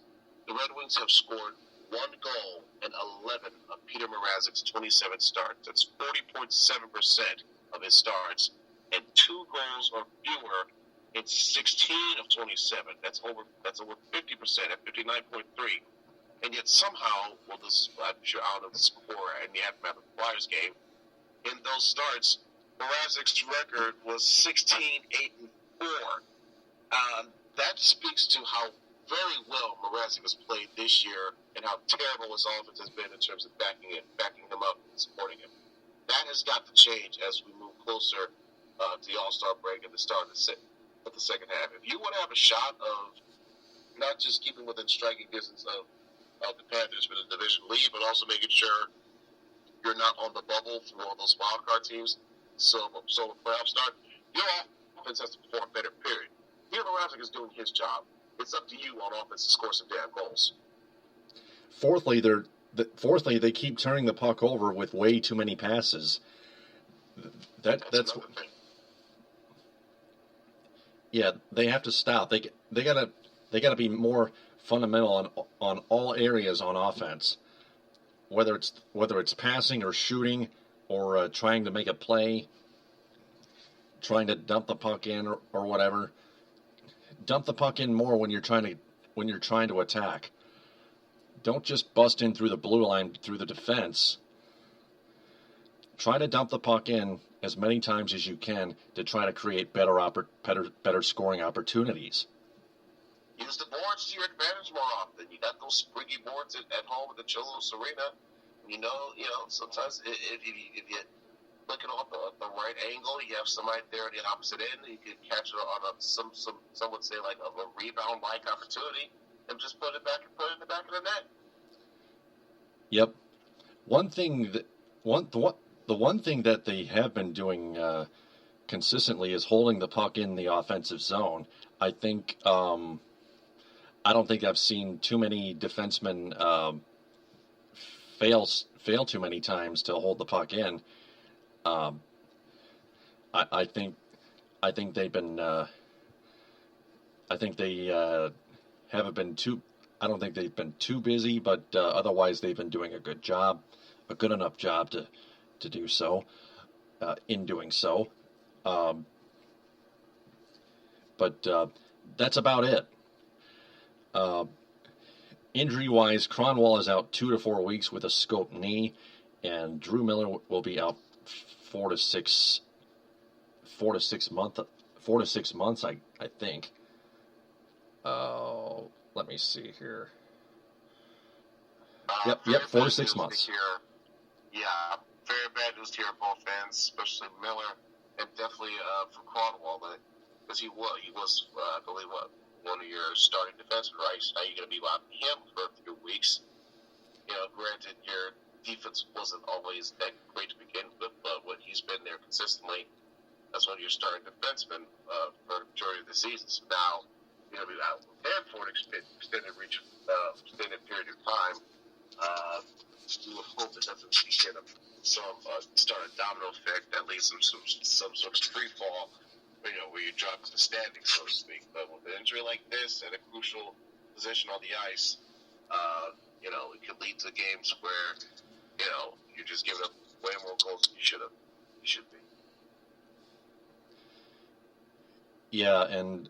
The Red Wings have scored 1 goal in 11 of Peter Mrazek's 27 starts. That's 40.7% of his starts, and 2 goals or fewer in 16 of 27. That's over 50% at 59.3. And yet somehow, I'm sure out of the score and the aftermath of the Flyers game, in those starts, Mrazek's record was 16-8-4. That speaks to how very well Mrazek has played this year and how terrible his offense has been in terms of backing him up and supporting him. That has got to change as we move closer to the All-Star break and the start of the second half. If you want to have a shot of not just keeping within striking distance of the Panthers for the division lead, but also making sure you're not on the bubble for all those wild card teams. So playoff start, your offense has to perform better, period. Peter Mrazek is doing his job. It's up to you on offense to score some damn goals. Fourthly, they keep turning the puck over with way too many passes. That's yeah, they have to stop. They gotta be more fundamental on all areas on offense, whether it's passing or shooting or trying to make a play, trying to dump the puck in or whatever. Dump the puck in more when you're trying to attack. Don't just bust in through the blue line through the defense. Try to dump the puck in as many times as you can to try to create better scoring opportunities. Use the boards to your advantage more often. You got those springy boards at home at the Children's Arena. You know, sometimes if you look at off the right angle, you have somebody there at the opposite end, and you can catch it on some would say like a rebound-like opportunity, and just put it in the back of the net. Yep. The one thing that they have been doing consistently is holding the puck in the offensive zone. I think I don't think I've seen too many defensemen fail too many times to hold the puck in. I think they've been. I think they haven't been too. I don't think they've been too busy, but otherwise they've been doing a good enough job to do so. In doing so, but that's about it. Injury-wise, Cronwall is out 2 to 4 weeks with a scoped knee, and Drew Miller will be out 4 to 6 months. I think. Let me see here. Yep, 4 to 6 months. Yeah, very bad news here on both ends, especially Miller and definitely for Cronwall, because he was I believe, one of your starting defensemen, right? So now you're going to be without him for a few weeks. Granted, your defense wasn't always that great to begin with, but when he's been there consistently, that's one of your starting defensemen for the majority of the season. So now you're going to be out with him for an extended period of time. You would hope it doesn't get start a domino effect that leads some sort of free fall, where you drop to the standings, so to speak. But with an injury like this at a crucial position on the ice, it could lead to games where, you're just giving up way more goals than you should be. Yeah, and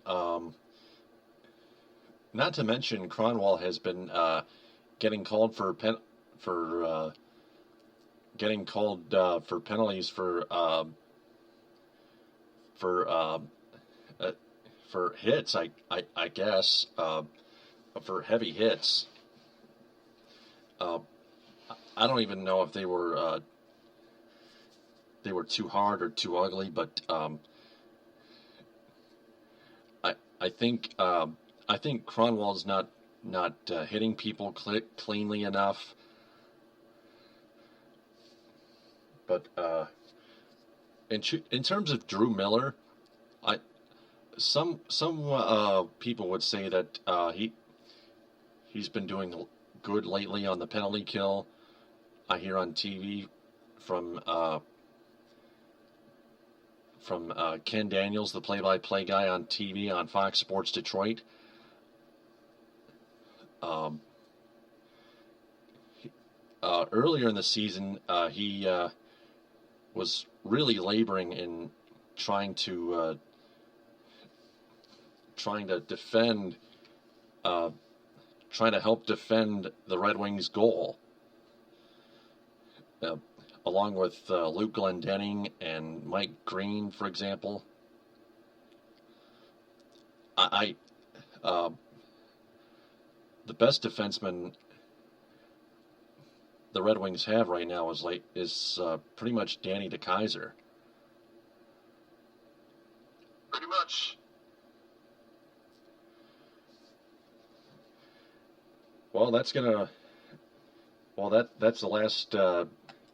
not to mention, Cronwall has been getting called for penalties for hits. I guess for heavy hits. I don't even know if they were too hard or too ugly, but I think Cronwall's not hitting people cleanly enough. But in terms of Drew Miller, some people would say that he's been doing good lately on the penalty kill. I hear on TV from Ken Daniels, the play-by-play guy on TV on Fox Sports Detroit. Earlier in the season, he was really laboring in trying to help defend the Red Wings' goal, along with Luke Glendening and Mike Green, for example. The best defenseman the Red Wings have right now is pretty much Danny DeKeyser. Pretty much. Well, that's the last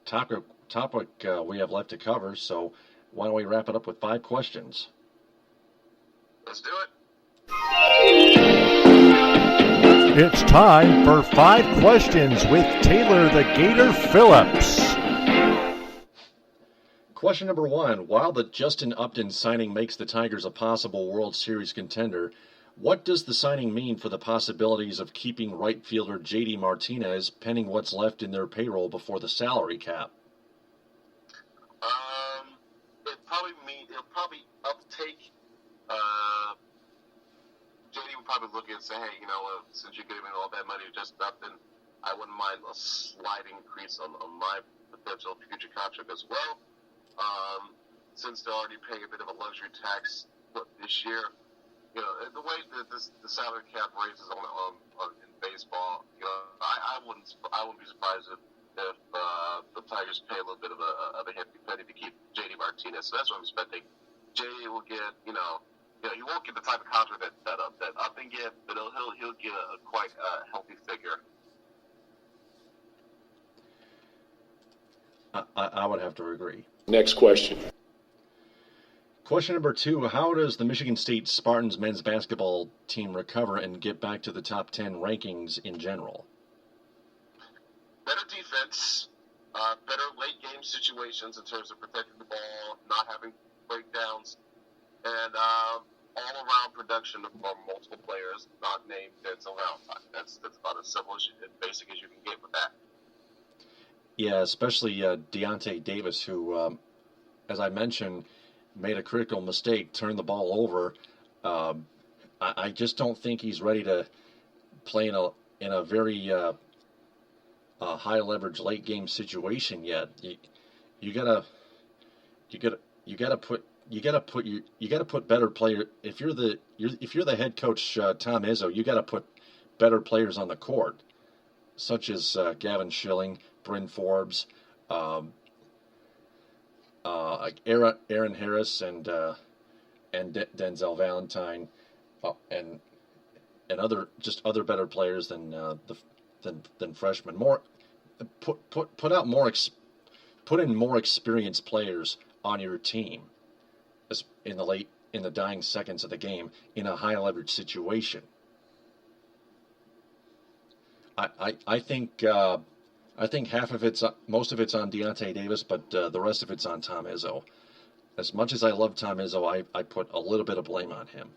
topic we have left to cover. So why don't we wrap it up with 5 questions? Let's do it. It's time for 5 questions with Taylor the Gator Phillips. Question number 1. While the Justin Upton signing makes the Tigers a possible World Series contender, what does the signing mean for the possibilities of keeping right fielder J.D. Martinez pending what's left in their payroll before the salary cap? It'll probably uptake. J.D. would probably look at and say, hey, since you're giving all that money to Justin Upton, I wouldn't mind a slight increase on my potential future contract as well. Since they're already paying a bit of a luxury tax this year, the way that the salary cap raises on in baseball, I wouldn't be surprised if the Tigers pay a little bit of a hefty penny to keep J.D. Martinez. So that's what I'm expecting. J.D. will get, he won't get the type of contract that Upton get, but he'll get a quite healthy figure. I would have to agree. Next question. Question number 2, how does the Michigan State Spartans men's basketball team recover and get back to the top 10 rankings in general? Better defense, better late game situations in terms of protecting the ball, not having breakdowns, and all-around production of multiple players, not named Denzel Valentine. That's about as simple and basic as you can get with that. Yeah, especially Deontay Davis, who, as I mentioned, made a critical mistake, turned the ball over. I just don't think he's ready to play in a very high leverage late game situation yet. You gotta put better player. If you're the head coach, Tom Izzo, you gotta put better players on the court, such as Gavin Schilling, Bryn Forbes, like Aaron Harris and Denzel Valentine, and other better players than freshmen. Put in more experienced players on your team in the dying seconds of the game in a high leverage situation. I think most of it's on Deontay Davis, but the rest of it's on Tom Izzo. As much as I love Tom Izzo, I put a little bit of blame on him.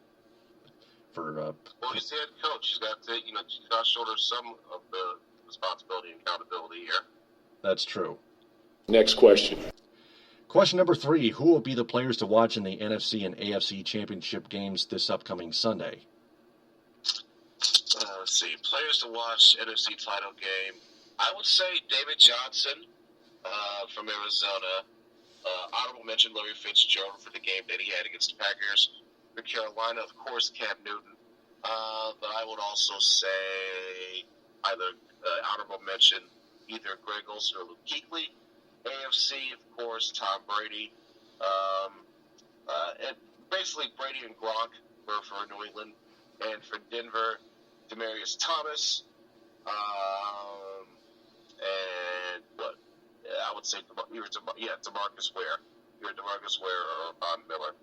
Well, he's the head coach. He's got to shoulder some of the responsibility and accountability here. That's true. Next question. Question number 3: Who will be the players to watch in the NFC and AFC championship games this upcoming Sunday? Let's see. Players to watch NFC title game. I would say David Johnson from Arizona. Honorable mention Larry Fitzgerald for the game that he had against the Packers. For Carolina, of course, Cam Newton. But I would also say either honorable mention either Greg Olsen or Luke Kuechly. AFC, of course, Tom Brady. And basically Brady and Gronk for New England. And for Denver, Demaryius Thomas. And what? I would say DeMarcus Ware. Either DeMarcus Ware or Von Miller.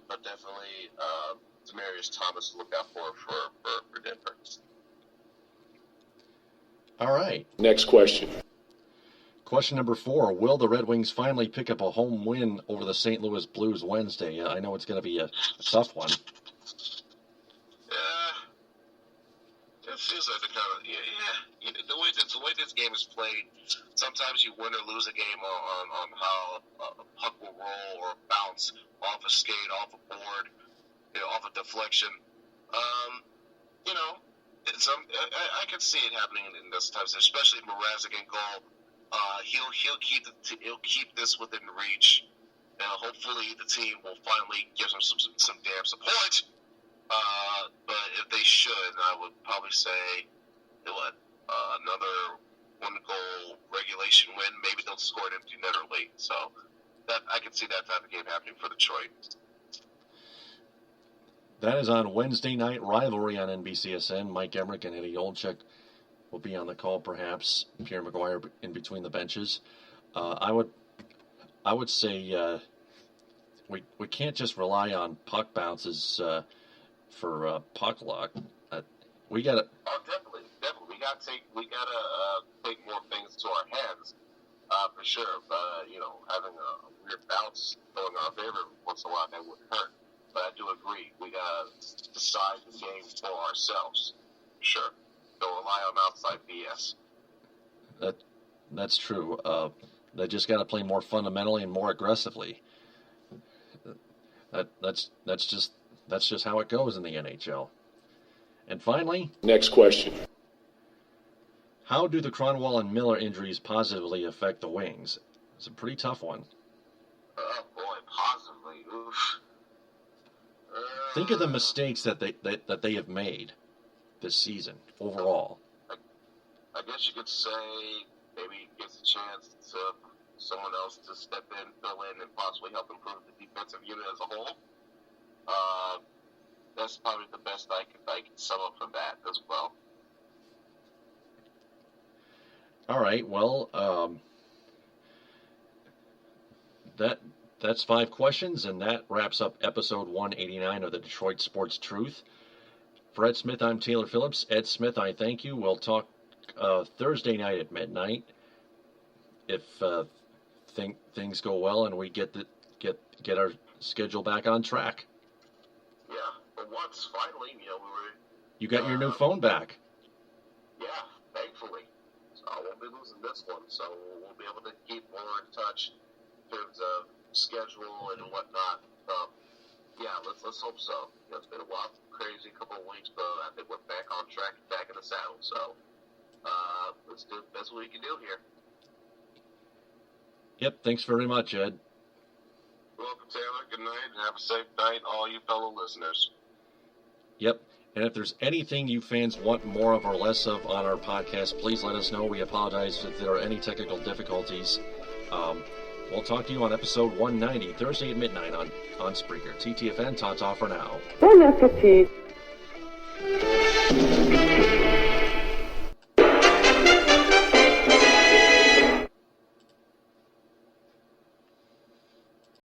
But definitely Demaryius Thomas to look out for Denver. All right. Next question. Question number 4: Will the Red Wings finally pick up a home win over the St. Louis Blues Wednesday? I know it's going to be a tough one. It feels like the way this game is played, sometimes you win or lose a game on how a puck will roll or bounce off a skate, off a board, off a deflection. I can see it happening in this times, especially if Mrazek in goal. He'll keep this within reach, and hopefully the team will finally give him some damn support. But if they should, I would probably say, another one-goal regulation win. Maybe they'll score an empty netter late. So I can see that type of game happening for Detroit. That is on Wednesday Night Rivalry on NBCSN. Mike Emmerich and Eddie Olczyk will be on the call, perhaps. Pierre McGuire in between the benches. I would say we can't just rely on puck bounces for puck luck. We got to. Oh, definitely. We gotta take more things to our hands, for sure. Having a weird bounce going in our favor once in a while, that wouldn't hurt. But I do agree. We gotta decide the game for ourselves, for sure. Don't rely on outside BS. That's true. They just got to play more fundamentally and more aggressively. That's just how it goes in the NHL. And finally, next question. How do the Cronwall and Miller injuries positively affect the Wings? It's a pretty tough one. Oh boy, positively. Oof. Think of the mistakes that they have made this season overall. I guess you could say maybe it gives a chance to someone else to step in, fill in, and possibly help improve the defensive unit as a whole. That's probably the best I can sum up from that as well. All right. Well, that's 5 questions, and that wraps up episode 189 of the Detroit Sports Truth. For Ed Smith, I'm Taylor Phillips. Ed Smith, I thank you. We'll talk Thursday night at midnight if things go well and we get our schedule back on track. Yeah, but once finally, You got your new phone back. Yeah, thankfully. So I won't be losing this one. So we'll be able to keep more in touch in terms of schedule and whatnot. Yeah, let's hope so. It's been a wild, crazy couple of weeks, but I think we're back on track, back in the saddle. So let's do the best we can do here. Yep. Thanks very much, Ed. Welcome, Taylor. Good night, and have a safe night, all you fellow listeners. Yep. And if there's anything you fans want more of or less of on our podcast, please let us know. We apologize if there are any technical difficulties. We'll talk to you on episode 190, Thursday at midnight on Spreaker. TTFN, ta-ta for now. Bon appétit.